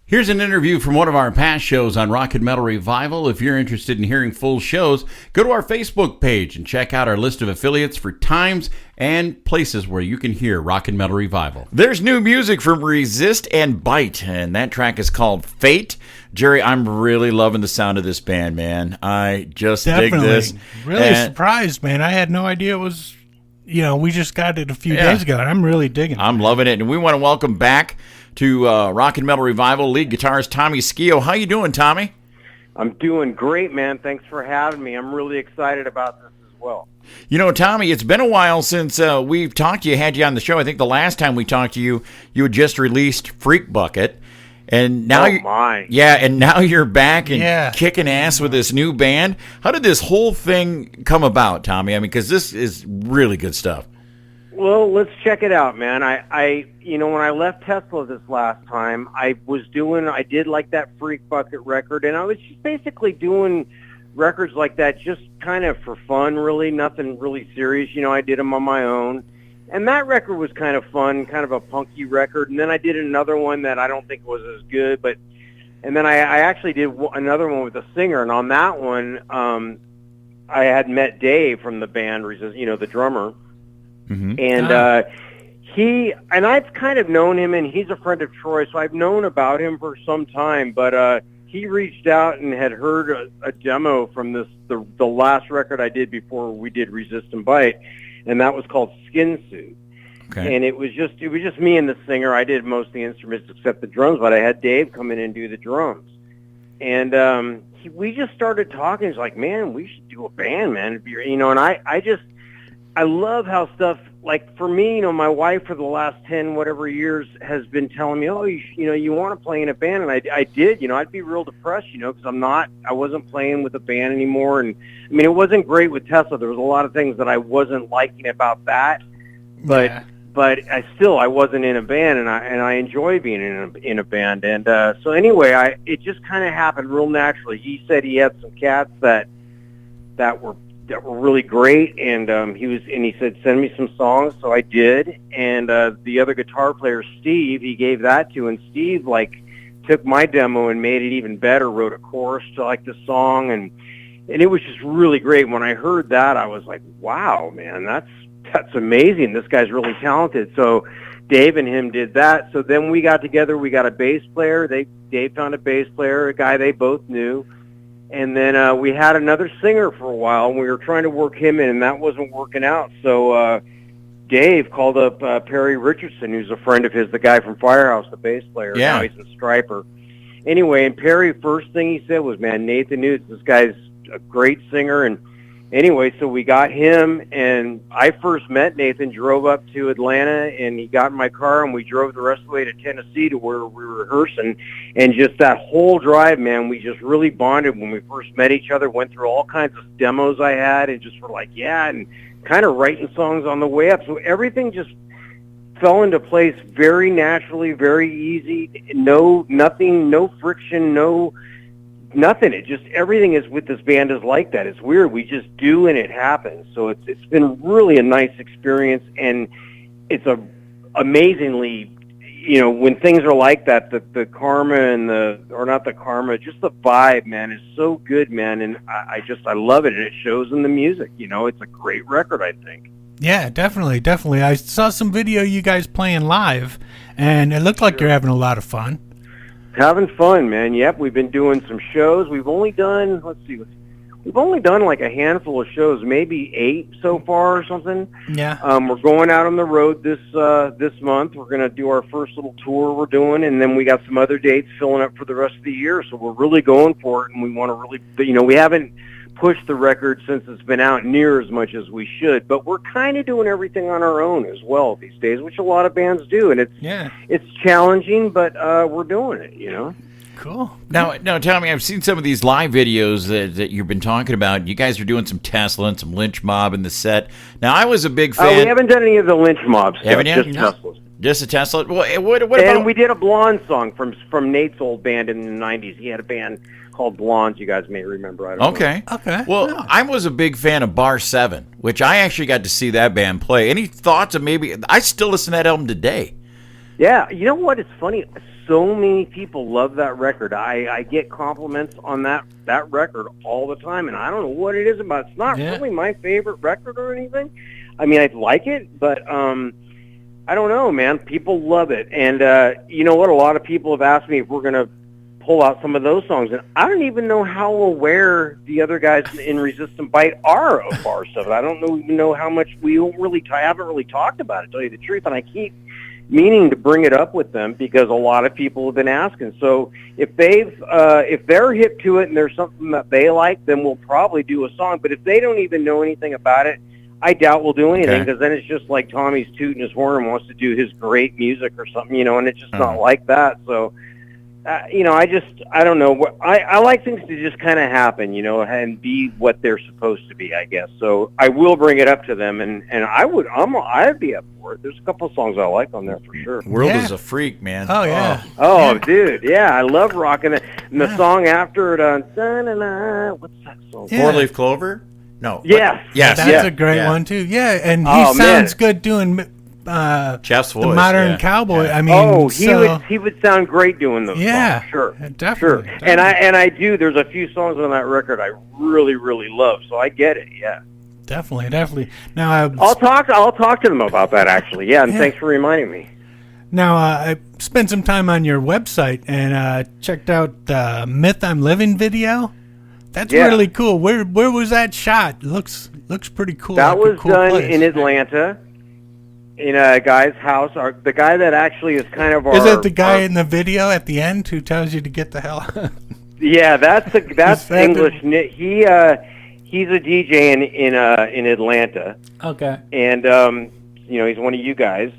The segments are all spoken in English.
Here's an interview from one of our past shows on Rock and Metal Revival. If you're interested in hearing full shows, go to our Facebook page and check out our list of affiliates for times and places where you can hear Rock and Metal Revival. There's new music from Resist and Bite, and that track is called Fate. Jerry, I'm really loving the sound of this band, man. I just dig this. Really surprised, man. I had no idea it was, we just got it a few days ago, and I'm really digging it. I'm loving it, and we want to welcome back to Rock and Metal Revival lead guitarist Tommy-Skeoch. How you doing, Tommy? I'm doing great, man. Thanks for having me. I'm really excited about this as well. Tommy, it's been a while since we've talked to you, had you on the show. I think the last time we talked to you, you had just released Freak Bucket. And now and now you're back and kicking ass with this new band. How did this whole thing come about, Tommy? I mean, because this is really good stuff. Well, let's check it out, man. I when I left Tesla this last time, I did like that Freak Bucket record, and I was just basically doing records like that just kind of for fun, really, nothing really serious. I did them on my own. And that record was kind of fun, kind of a punky record. And then I did another one that I don't think was as good, and then I actually did another one with a singer, and on that one, I had met Dave from the band, the drummer. Mm-hmm. And I've kind of known him, and he's a friend of Troy, so I've known about him for some time. But he reached out and had heard a demo from the last record I did before we did Resist and Bite, and that was called Skin Suit. Okay. And it was just me and the singer. I did most of the instruments except the drums, but I had Dave come in and do the drums. And we just started talking. He's like, "Man, we should do a band, man." And I love how stuff, like for me, my wife for the last 10 whatever years has been telling me, "Oh, you want to play in a band," and I did. I'd be real depressed, because I wasn't playing with a band anymore, and I mean it wasn't great with Tesla. There was a lot of things that I wasn't liking about that, but I wasn't in a band, and I enjoy being in a band, and so anyway, it just kind of happened real naturally. He said he had some cats that were really great, and he said send me some songs, so I did, and the other guitar player Steve, he gave that to, and Steve took my demo and made it even better, wrote a chorus to the song, and it was just really great. When I heard that, I was like, wow, man, that's amazing. This guy's really talented. So Dave and him did that. So then we got together, we got a bass player. Dave found a bass player, a guy they both knew. And then we had another singer for a while, and we were trying to work him in, and that wasn't working out. So Dave called up Perry Richardson, who's a friend of his, the guy from Firehouse, the bass player. Yeah. Now he's in Stryper. Anyway, and Perry, first thing he said was, "Man, Nathan Newt, this guy's a great singer." And anyway, so we got him, and I first met Nathan, drove up to Atlanta, and he got in my car, and we drove the rest of the way to Tennessee to where we were rehearsing. And just that whole drive, man, we just really bonded when we first met each other, went through all kinds of demos I had, and just were like, and kind of writing songs on the way up. So everything just fell into place very naturally, very easy, no friction, nothing. It just, everything is with this band is like that. It's weird. We just do and it happens. So it's been really a nice experience, and it's amazingly, when things are like that, the karma and just the vibe, man, is so good, man. And I love it, and it shows in the music. It's a great record, I think. Yeah, definitely. I saw some video you guys playing live, and it looked like you're having a lot of fun. Having fun, man. Yep, we've been doing some shows. We've only done, like a handful of shows, maybe 8 so far or something. Yeah. We're going out on the road this month. We're going to do our first little tour we're doing, and then we got some other dates filling up for the rest of the year. So we're really going for it, and we want to really, we haven't pushed the record since it's been out near as much as we should, but we're kind of doing everything on our own as well these days, which a lot of bands do, and it's challenging, but we're doing it, Cool. Now, Tommy, I've seen some of these live videos that you've been talking about. You guys are doing some Tesla and some Lynch Mob in the set. Now, I was a big fan. We haven't done any of the Lynch Mob stuff. Haven't you? Just Teslas. Just a Tesla? Well, what about... And we did a Blonde song from Nate's old band in the 90s. He had a band called Blondes, you guys may remember. I don't know. Okay. Well, I was a big fan of Bar 7, which I actually got to see that band play. Any thoughts of maybe... I still listen to that album today. Yeah, you know what? It's funny. so many people love that record. I get compliments on that record all the time, and I don't know what it is about it. It's not really my favorite record or anything. I mean, I like it, but I don't know, man. People love it. And you know what? A lot of people have asked me if we're going to pull out some of those songs, and I don't even know how aware the other guys in Resist&Bite are of our stuff. I don't even know how much we haven't really talked about it, to tell you the truth, and I keep meaning to bring it up with them because a lot of people have been asking. So if they're hip to it and there's something that they like, then we'll probably do a song. But if they don't even know anything about it, I doubt we'll do anything, because then it's just like Tommy's tooting his horn and wants to do his great music or something, you know, and it's just not like that. So you know, I don't know. I like things to just kind of happen, you know, and be what they're supposed to be, I guess. So I will bring it up to them, and I'd be up for it. There's a couple of songs I like on there for sure. World is a freak, man. Oh, yeah. Oh, dude, yeah, I love rocking it. And the song after it, what's that song? Yeah. Four-leaf clover? No. Yes. That's a great one, too. Yeah, and he sounds good doing Jeff's voice, the modern cowboy. Yeah. I mean, he would sound great doing those songs. Sure, definitely. And I do. There's a few songs on that record I really, really love. So I get it. Yeah, definitely. Now I'll talk to them about that actually. Yeah, and thanks for reminding me. Now I spent some time on your website and checked out the "Myth I'm Living" video. That's really cool. Where was that shot? Looks pretty cool. That like was done in Atlanta. In a guy's house, the guy that actually is kind of our... Is it the guy in the video at the end who tells you to get the hell out? Yeah, that's English. He's a DJ in Atlanta. Okay. And you know, he's one of you guys,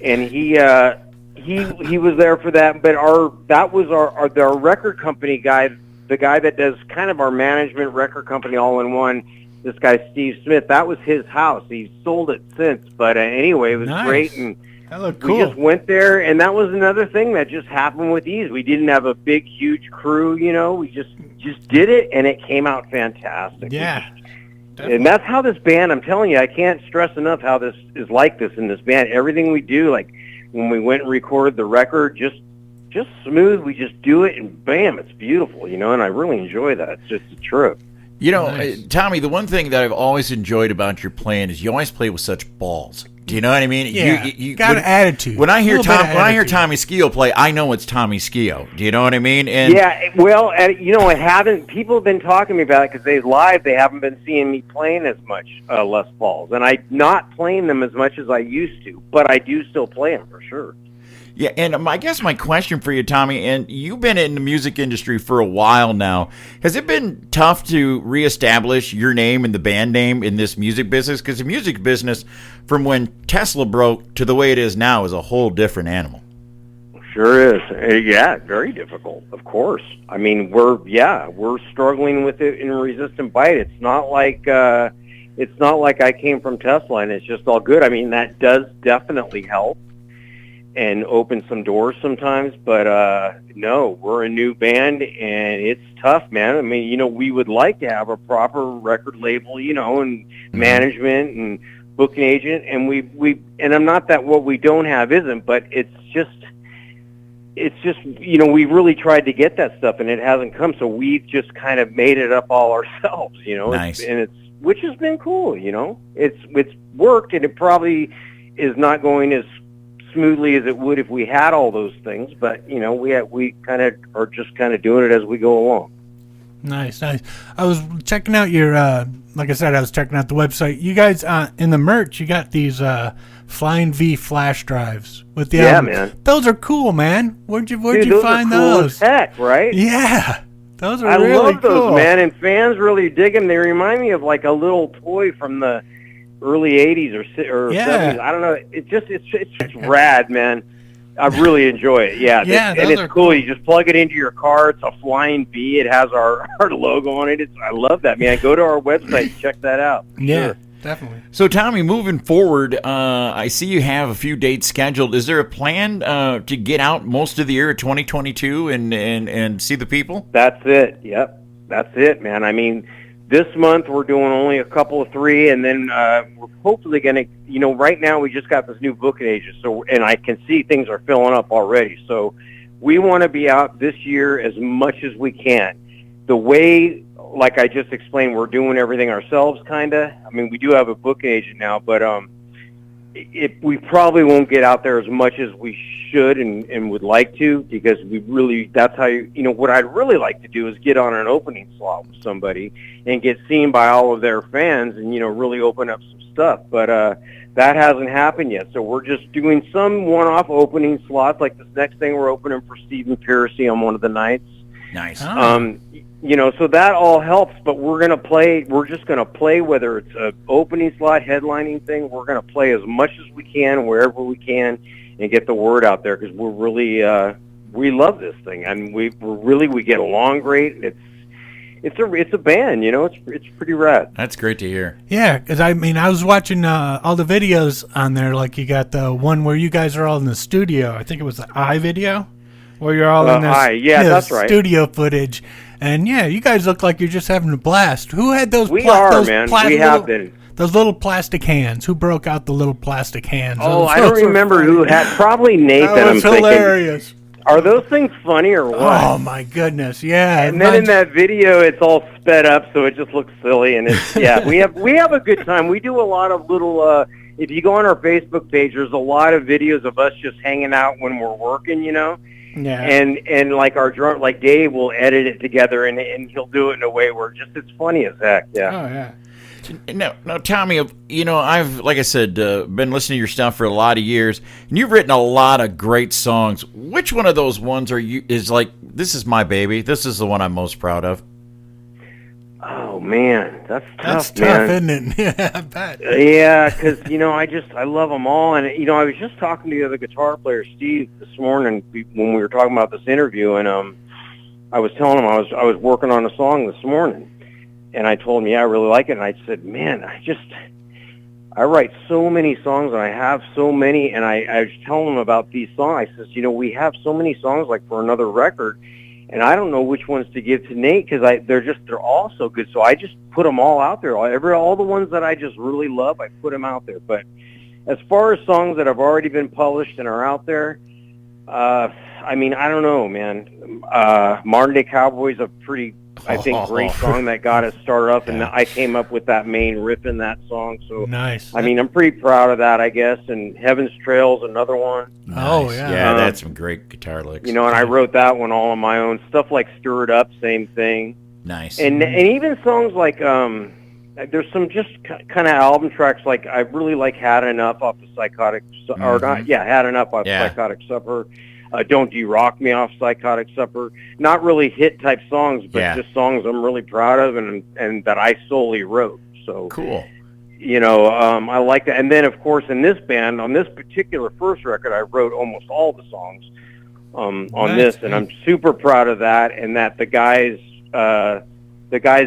and he was there for that. But that was our record company guy, the guy that does kind of our management record company all in one. This guy, Steve Smith, that was his house. He's sold it since. But anyway, it was great. And that looked cool. We just went there, and that was another thing that just happened with ease. We didn't have a big, huge crew, you know. We just did it, and it came out fantastic. Yeah. And that's how this band, I'm telling you, I can't stress enough how this is like this in this band. Everything we do, like when we went and recorded the record, just smooth. We just do it, and bam, it's beautiful, you know, and I really enjoy that. It's just a trip. You know, Tommy, the one thing that I've always enjoyed about your playing is you always play with such balls. Do you know what I mean? Yeah, you got an attitude. When I hear Tommy-Skeoch play, I know it's Tommy-Skeoch. Do you know what I mean? And yeah, well, you know, people have been talking to me about it because they haven't been seeing me playing as much Les Pauls, and I'm not playing them as much as I used to, but I do still play them for sure. Yeah, and I guess my question for you, Tommy, and you've been in the music industry for a while now. Has it been tough to reestablish your name and the band name in this music business? Because the music business, from when Tesla broke to the way it is now, is a whole different animal. Sure is. Yeah, very difficult, of course. I mean, we're struggling with it in Resist&Bite. It's not like I came from Tesla and it's just all good. I mean, that does definitely help and open some doors sometimes, but no, we're a new band and it's tough, man. I mean, you know, we would like to have a proper record label, you know, and management and booking agent, and and I'm not that what we don't have isn't, but it's just you know, we've really tried to get that stuff and it hasn't come, so we've just kind of made it up all ourselves, you know. Nice. Which has been cool, you know. It's worked, and it probably is not going as smoothly as it would if we had all those things, but you know, we kind of are just kind of doing it as we go along. Nice. I was checking out your like I said, I was checking out the website. You guys in the merch, you got these Flying V flash drives with the album. Man, those are cool, man. Where'd you find those? As heck, right? Yeah, those are I really love those, cool, man, and fans really dig them. They remind me of like a little toy from the early 80s or 70s. I don't know. It's just rad, man. I really enjoy it. Yeah. And it's cool. You just plug it into your car. It's a Flying V. It has our logo on it. I love that, man. Go to our website and check that out. Yeah, sure. Definitely. So, Tommy, moving forward, I see you have a few dates scheduled. Is there a plan to get out most of the year of 2022 and see the people? That's it. Yep. That's it, man. I mean, this month we're doing only a couple of 3, and then we're hopefully going to, you know, right now we just got this new booking agent, and I can see things are filling up already. So we want to be out this year as much as we can. The way, like I just explained, we're doing everything ourselves, kind of. I mean, we do have a booking agent now, but we probably won't get out there as much as we should and would like to, because that's how what I'd really like to do is get on an opening slot with somebody and get seen by all of their fans and, really open up some stuff. But that hasn't happened yet. So we're just doing some one-off opening slots. Like this next thing, we're opening for Stephen Pearcy on one of the nights. Nice. So that all helps, but we're just going to play, whether it's an opening slot, headlining thing, we're going to play as much as we can, wherever we can, and get the word out there, because we're really, we love this thing, and we get along great. It's a band, it's pretty rad. That's great to hear. Yeah, because I was watching all the videos on there, like you got the one where you guys are all in the studio. I think it was the I video, where you're all in this that's right. studio footage. And yeah, you guys look like you're just having a blast. Who had those? We have been. Those little plastic hands. Who broke out the little plastic hands? Oh, I don't remember who had. Probably Nathan. That was hilarious. Thinking, are those things funny or what? Oh my goodness, yeah. And then in that video, it's all sped up, so it just looks silly. And it's we have a good time. We do a lot of little. If you go on our Facebook page, there's a lot of videos of us just hanging out when we're working. Yeah. And like our drummer, like Dave, will edit it together, and he'll do it in a way where it's funny as heck. Yeah. Oh yeah. Now, Tommy, I've, like I said, been listening to your stuff for a lot of years, and you've written a lot of great songs. Which one of those ones is like, this is my baby? This is the one I'm most proud of. Oh man, that's tough, man. Isn't it? Yeah, I bet. Yeah, because I love them all, and I was just talking to the other guitar player, Steve, this morning when we were talking about this interview, and I was telling him I was working on a song this morning, and I told him, yeah, I really like it, and I said, man, I write so many songs, and I have so many, and I was telling him about these songs. I says, we have so many songs like for another record. And I don't know which ones to give to Nate, because they're all so good. So I just put them all out there. All the ones that I just really love, I put them out there. But as far as songs that have already been published and are out there, I don't know, man. Modern Day Cowboy's a pretty, I think, great song that got us started up, and I came up with that main riff in that song. So nice. I'm pretty proud of that, I guess. And Heaven's Trail's another one. Nice. Oh yeah, yeah, that's some great guitar licks. And I wrote that one all on my own. Stuff like Stir It Up, same thing. Nice. And even songs like there's some just kind of album tracks, like I really like Had Enough off the Psychotic, or not? Yeah, Had Enough off Psychotic Supper. Don't You Rock Me off Psychotic Supper. Not really hit type songs, but just songs I'm really proud of and that I solely wrote. So cool. I like that. And then, of course, in this band, on this particular first record, I wrote almost all the songs on this, and I'm super proud of that. And that the guys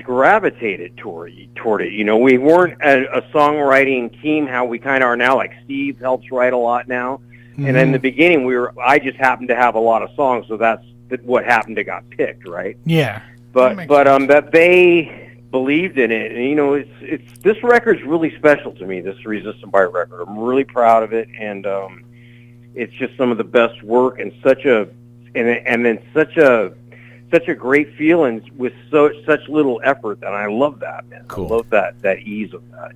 gravitated toward it. We weren't a songwriting team how we kind of are now. Like Steve helps write a lot now. Mm-hmm. And in the beginning, I just happened to have a lot of songs, so that's what happened to got picked, right? Yeah. But that they believed in it, and it's this record's really special to me. This Resist&Bite record, I'm really proud of it, and it's just some of the best work and such a great feeling with such little effort, and I love that, man. Cool. I love that ease of that,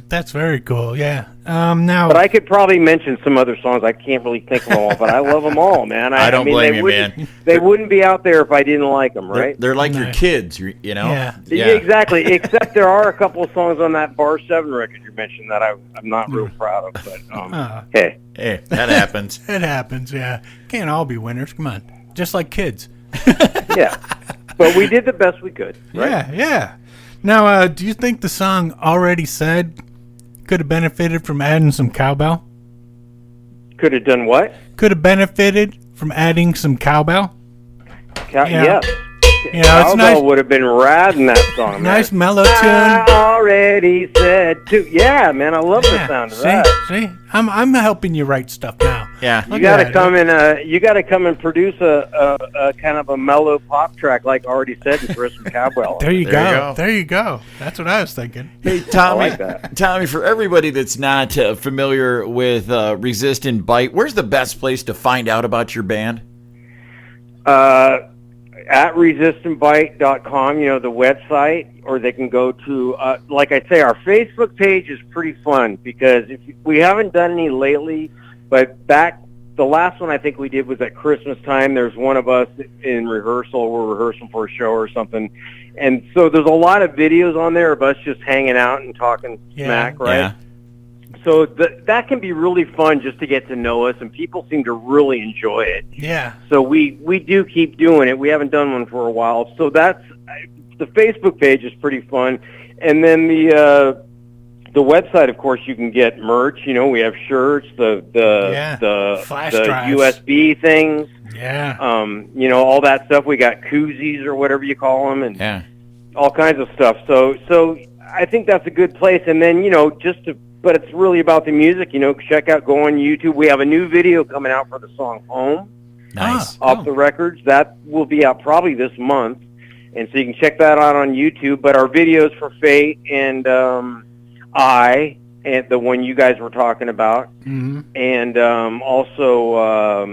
That's very cool, yeah. Now, but I could probably mention some other songs. I can't really think of them all, but I love them all, man. I don't blame you, man. They wouldn't be out there if I didn't like them, right? They're like your kids, Yeah, exactly. Except there are a couple of songs on that Bar 7 record you mentioned that I'm not real proud of, but hey, that happens. It happens, yeah. Can't all be winners. Come on, just like kids. Yeah, but we did the best we could, right? Yeah. Now, do you think the song Already Said could have benefited from adding some cowbell? Could have done what? Could have benefited from adding some cowbell? Yeah. It's nice. Would have been rad in that song. Nice mellow tune. I already said too. Yeah, man, I love the sound of that. See, I'm helping you write stuff now. Yeah, you got to come and you got to come and produce a kind of a mellow pop track, like Already Said, and throw some cowbell. There you go. That's what I was thinking. Hey, Tommy, Tommy, for everybody that's not familiar with Resist and Bite, where's the best place to find out about your band? At resistandbite.com, the website, or they can go to, like I say, our Facebook page is pretty fun because we haven't done any lately, but the last one I think we did was at Christmas time. There's one of us in rehearsal. We're rehearsing for a show or something. And so there's a lot of videos on there of us just hanging out and talking smack, right? Yeah. So that can be really fun just to get to know us, and people seem to really enjoy it. Yeah. So we do keep doing it. We haven't done one for a while. So the Facebook page is pretty fun. And then the website, of course, you can get merch. We have shirts, the flash the drives. USB things. Yeah. All that stuff. We got koozies or whatever you call them, and Yeah. all kinds of stuff. So I think that's a good place. And then, but it's really about the music, go on YouTube. We have a new video coming out for the song Home. Nice. Off the records. That will be out probably this month. And so you can check that out on YouTube. But our videos for Fate and and the one you guys were talking about, and also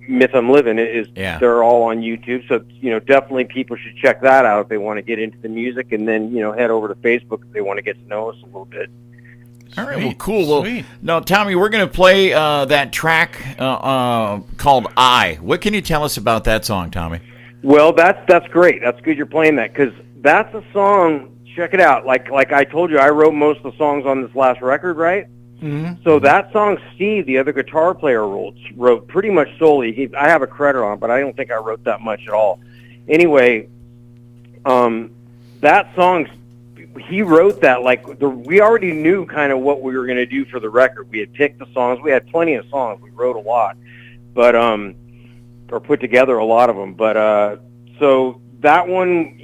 Myth I'm Living they're all on YouTube. So definitely people should check that out if they want to get into the music, and then head over to Facebook if they want to get to know us a little bit. All right, well, cool. Sweet. Well, now, Tommy, we're going to play that track called I. What can you tell us about that song, Tommy? Well, that's great. That's good you're playing that, because that's a song. Check it out. Like I told you, I wrote most of the songs on this last record, right? Mm-hmm. So that song, Steve, the other guitar player, wrote pretty much solely. I have a credit on it, but I don't think I wrote that much at all. Anyway, that song, he wrote that we already knew kind of what we were going to do for the record. We had picked the songs. We had plenty of songs. We wrote a lot, but or put together a lot of them. But so that one,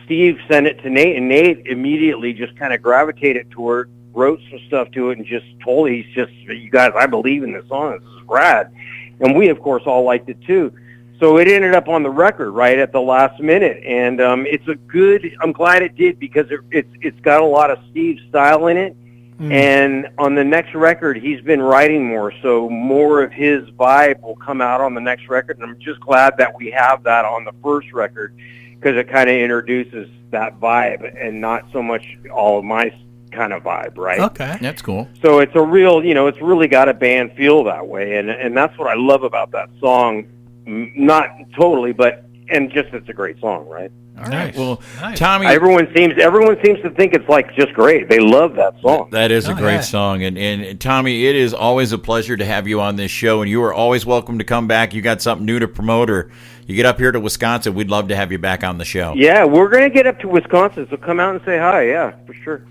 Steve sent it to Nate, and Nate immediately just kind of gravitated toward, wrote some stuff to it, and just told you guys, I believe in this song. This is rad. And we, of course, all liked it too. So it ended up on the record right at the last minute, and I'm glad it did, because it's got a lot of Steve's style in it. And on the next record, he's been writing more, so more of his vibe will come out on the next record. And I'm just glad that we have that on the first record, because it kind of introduces that vibe and not so much all of my kind of vibe, right? Okay. That's cool. So it's a real, it's really got a band feel that way, and that's what I love about that song. Not totally, and it's a great song, right? All right. Nice. Well, Nice. Tommy, everyone seems to think it's just great. They love that song. that is a great yeah. song. And Tommy, it is always a pleasure to have you on this show, and you are always welcome to come back. You got something new to promote, or you get up here to Wisconsin, we'd love to have you back on the show. Yeah, we're going to get up to Wisconsin, so come out and say hi. Yeah, for sure.